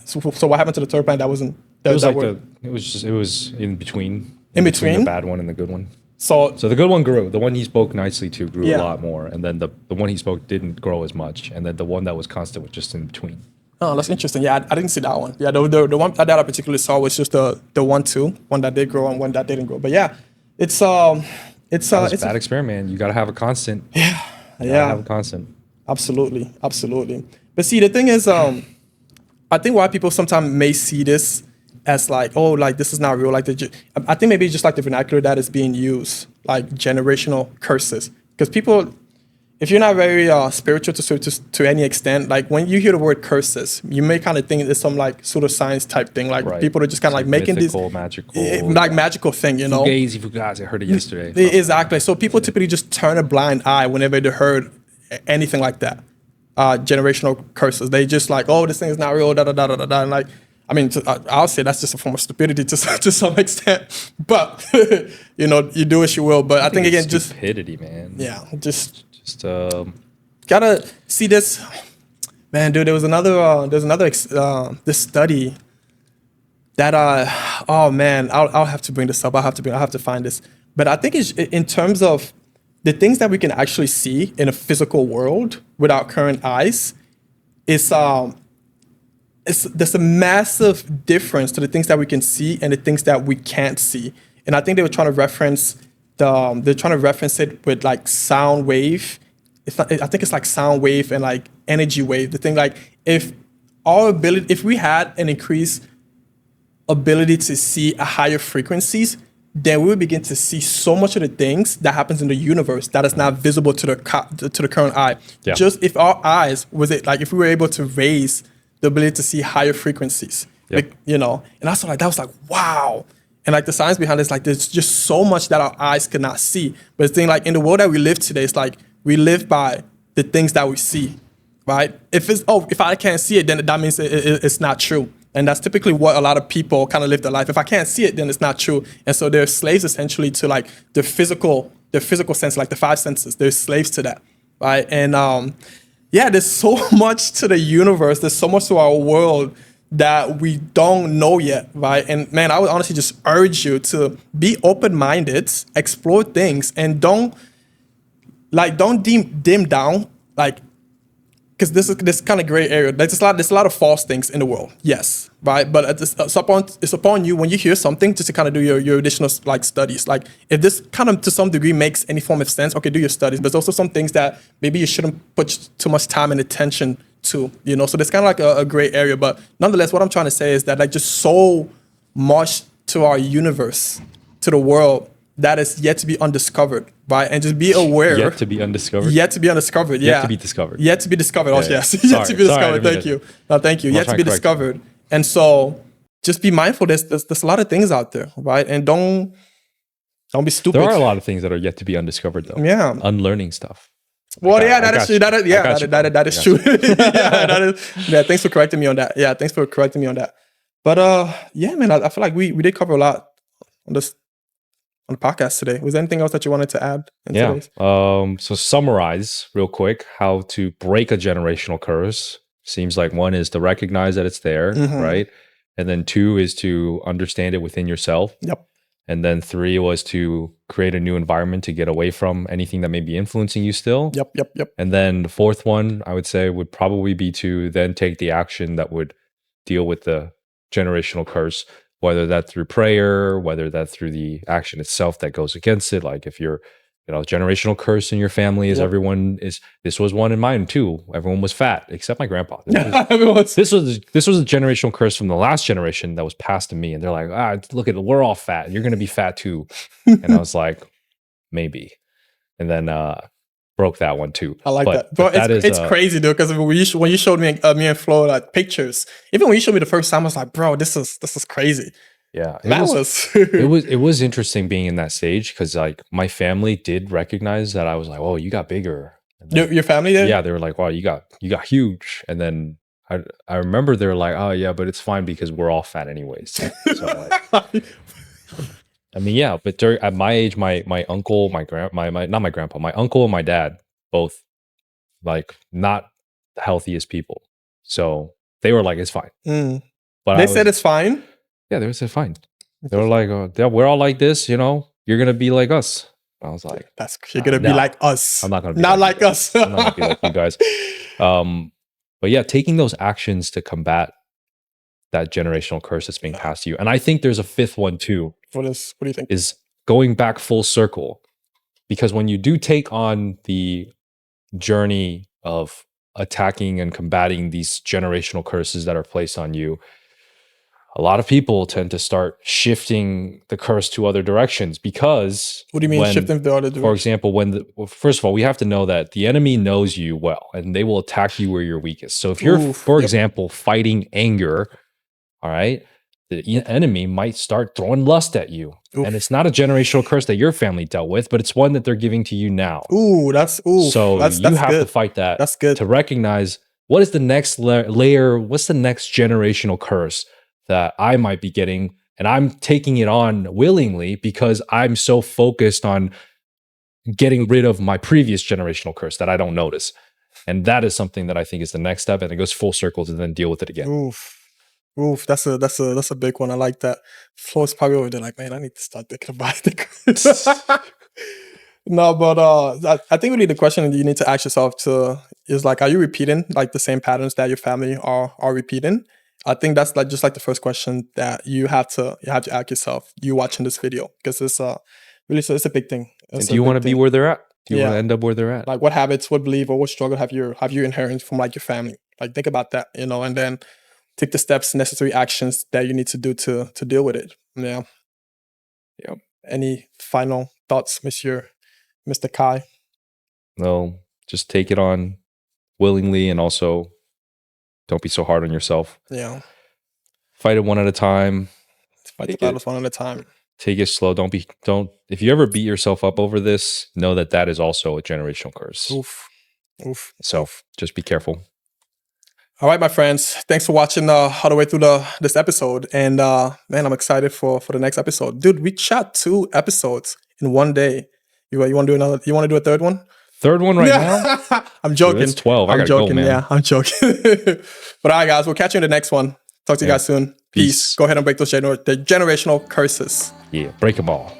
So what happened to the third plant? That wasn't. It was in between. In between the bad one and the good one. So the good one grew. The one he spoke nicely to grew a lot more, and then the one he spoke didn't grow as much, and then the one that was constant was just in between. Oh, that's interesting. Yeah, I didn't see that one. Yeah, the one that I particularly saw was just the 1-2, one that did grow and one that didn't grow. But yeah, it's a bad experiment. You gotta have a constant. Yeah. Have a constant. Absolutely. But see, the thing is, I think why people sometimes may see this as like, oh, like this is not real. Like I think maybe it's just like the vernacular that is being used, like generational curses. Because people, if you're not very spiritual to any extent, like when you hear the word curses, you may kind of think it's some like pseudoscience type thing. Like people are just kind of like making mythical, magical thing, Fugazi, I heard it yesterday. Exactly. So people typically just turn a blind eye whenever they heard anything like that. Generational curses. They just like, oh, this thing is not real, da da da da da da. And like, I mean, I'll say that's just a form of stupidity to some extent. But you do as you will. But I think again, it's just stupidity, man. Yeah, just gotta see this, man, dude. There was another this study that oh man, I'll have to bring this up. I'll have to find this. But I think it's in terms of the things that we can actually see in a physical world with our current eyes. There's a massive difference to the things that we can see and the things that we can't see. And I think they were trying to reference it with like sound wave. I think it's like sound wave and like energy wave. The thing, like, if we had an increased ability to see a higher frequencies, then we would begin to see so much of the things that happens in the universe that is not visible to the current eye. Yeah. Just if our eyes if we were able to raise the ability to see higher frequencies, yep. And I saw that was like, wow. And like the science behind it is like, there's just so much that our eyes cannot see. But the thing, like in the world that we live today, it's like we live by the things that we see, right? If I can't see it, then that means it's not true. And that's typically what a lot of people kind of live their life. If I can't see it, then it's not true. And so they're slaves essentially to like the physical sense, like the five senses. They're slaves to that, right? And there's so much to the universe. There's so much to our world that we don't know yet, right? And man, I would honestly just urge you to be open-minded, explore things, and don't dim down, like, because this kind of gray area. There's a lot of false things in the world, yes, right? But it's upon you when you hear something just to kind of do your additional like studies. Like if this kind of to some degree makes any form of sense, okay, do your studies. But there's also some things that maybe you shouldn't put too much time and attention to, So there's kind of like a gray area. But nonetheless, what I'm trying to say is that like just so much to our universe, to the world, that is yet to be undiscovered, right? And just be aware. Yet to be undiscovered. Yet to be undiscovered. Yeah. Yet to be discovered. Yet to be discovered. Oh, Yeah. yes. Yet Sorry. to be Sorry, I discovered. didn't mean Thank to- you. No, thank you. I'm Yet to trying be to correct discovered. And so just be mindful. There's a lot of things out there, right? And don't be stupid. There are a lot of things that are yet to be undiscovered, though. Yeah. Unlearning stuff. Well, yeah, I that is got true. you. That is, yeah, I got you, that bro. that is true. Yeah, that is. Yeah, thanks for correcting me on that. Yeah, thanks for correcting me on that. But yeah, man, I feel like we did cover a lot on this on the podcast today. Was there anything else that you wanted to add? In Yeah. today's? So summarize real quick how to break a generational curse. Seems like one is to recognize that it's there, Mhm. right? And then 2 is to understand it within yourself. Yep. And then 3 was to create a new environment to get away from anything that may be influencing you still. Yep. And then the 4th one, I would say, would probably be to then take the action that would deal with the generational curse, whether that through prayer, whether that through the action itself that goes against it. Like if you're, generational curse in your family is Yep. everyone is, this was one in mine too. Everyone was fat except my grandpa. Everyone's This was a generational curse from the last generation that was passed to me. And they're like, look at it, we're all fat. And you're going to be fat too. And I was like, maybe. And then broke that one too. I like that. But But that is, it's crazy, dude. Because when you showed me and Flo like pictures, even when you showed me the first time, I was like, bro, this is crazy. yeah, it was interesting being in that stage because like my family did recognize that I was like, oh, you got bigger. And then, your family did. yeah, they were like, wow, you got huge. And then I remember they were like, oh yeah, but it's fine because we're all fat anyways. So like, I mean, yeah, but at my age, my uncle, not my grandpa, my uncle and my dad, both like not the healthiest people. So they were like, it's fine. Mm. But They said it's fine. yeah, they said fine. They were like, yeah, we're all like this, you're gonna be like us. I was like, You're gonna be no, like us. I'm not gonna be not like like us. I'm not gonna be like you guys. But yeah, taking those actions to combat that generational curse that's being passed to you. And I think there's a 5th one too. What do you think? Is going back full circle. Because when you do take on the journey of attacking and combating these generational curses that are placed on you, a lot of people tend to start shifting the curse to other directions because What do you mean shifting the other direction? for example, first of all, we have to know that the enemy knows you well and they will attack you where you're weakest. So if you're, for example, fighting anger, all right, the enemy might start throwing lust at you. Oof. And it's not a generational curse that your family dealt with, but it's one that they're giving to you now. So that's you have good. to fight that. That's good. To recognize what is the next layer, what's the next generational curse that I might be getting, and I'm taking it on willingly because I'm so focused on getting rid of my previous generational curse that I don't notice. And that is something that I think is the next step, and it goes full circle to then deal with it again. Oof, that's a big one. I like that. Flo's probably over there like, man, I need to start thinking about it. No, but I think really the question that you need to ask yourself is like, are you repeating like the same patterns that your family are repeating? I think that's like just like the first question that you have to ask yourself. You watching this video because it's really it's a big thing. And do you want to be where they're at? Do you want to end up where they're at? Like what habits, what belief, or what struggle have you inherited from like your family? Like think about that, and then take the steps, necessary actions that you need to do to deal with it. Yeah. Yep. Any final thoughts, Mr. Kai? No, just take it on willingly, and also don't be so hard on yourself. Yeah. Fight it one at a time. Fight the battles one at a time. Take it slow. Don't if you ever beat yourself up over this, know that is also a generational curse. Oof. So just be careful. All right, my friends. Thanks for watching all the way through this episode. And man, I'm excited for the next episode. Dude, we shot 2 episodes in one day. You want to do another? You want to do a third one? Third one right now? I'm joking. Dude, it's 12. I'm joking. Go, man. Yeah, I'm joking. But all right, guys, we'll catch you in the next one. Talk to you guys soon. Peace. Go ahead and break those generational curses. Yeah, break them all.